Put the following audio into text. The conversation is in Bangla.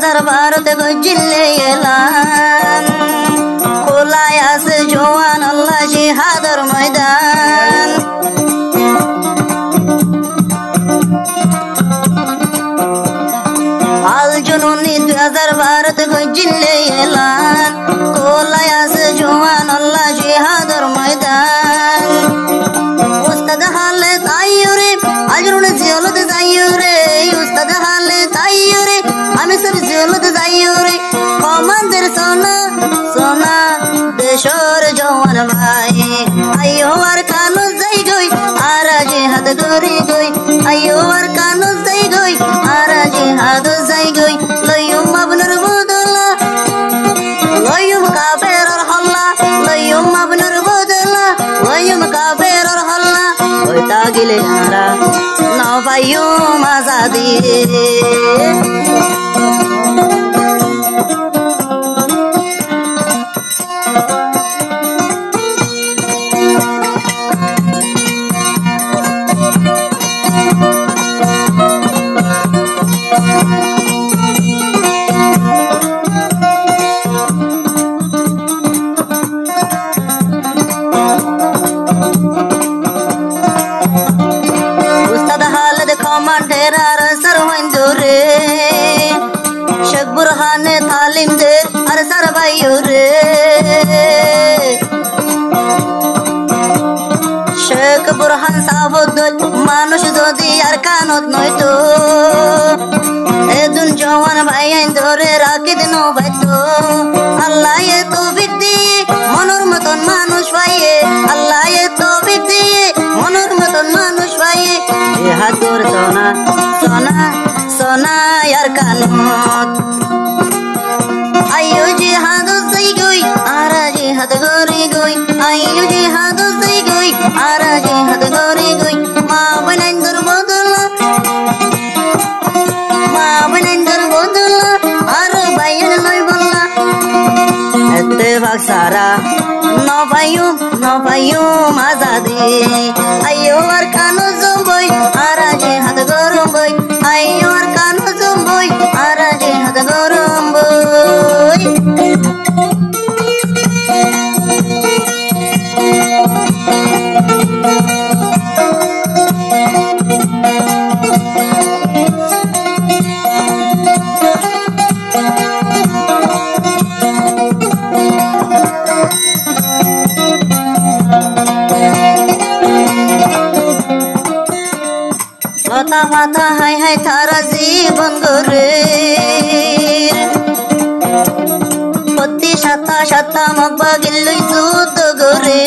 2012 গজিলে এলাম খোলায় আছে জওয়ান আল্লাহ জিহাদের ময়দান আল জুনুনি 2012 গজিলে এলাম খোলায় আছে জওয়ান আল্লাহ জিহাদের ময়দান উস্তাদ হালে তাইয়ুরে আজরুনে জিয়লত যাইয়ুরে উস্তাদ হালে তাইয়ুরে আমি সব জিয়লত যাইয়ুরে কমান্ডার সোনা সোনা দেশর জওয়ান ভাই আইয়ো আর কানো যাই গই আর জিহাদ করি গই আইয়ো আর কানো যাই গই আর জিহাদ যাই গই লইয়ুম মাবনুর বদলা লইয়ুম কাফেরর হল্লা লইয়ুম মাবনুর বদলা লইয়ুম কাফেরর হল্লা ওই তাগিলে হারা নাও পাইয়ুম আজাদি কমান্ডার সরওয়াইন্দুরে শেখ বুরহানে তালিম দে আর সরবাইউরে শেখ বুরহান সাবুদুল মানুষ যদি আর কানত নয়তো এদুন জওয়ান ভাই আইন্দুরে রাকিদ নো ভাইতো আল্লাহ এ তৌফিক দিয়ে মনের মতন মানুষ পাইয়ে আল্লাহ এ তৌফিক দিয়ে মনের মতন মানুষ পাইয়ে জিহাদ কর সোনা সোনা সোনা यार কানত আইয়ো জিহাদ যাই গই আর জিহাদ করি গই আইয়ো জিহাদ যাই গই আর জিহাদ করি গই মা বনাইন্দর বদলা মা বনাইন্দর বদলা আর বাইন লই বললা এত্তেফাক সারা নবায়ুম আজাদি আইয়ো আর কানো জম্বই আর জিহাদ গরম বই আইয়ো আর কানো জম্বই আর জিহাদ গরম বই লতা মাথা হাই হাই তারা জীবন গরে প্রতি সাতা সাতা মগবা গিল্লুই সুদ গরে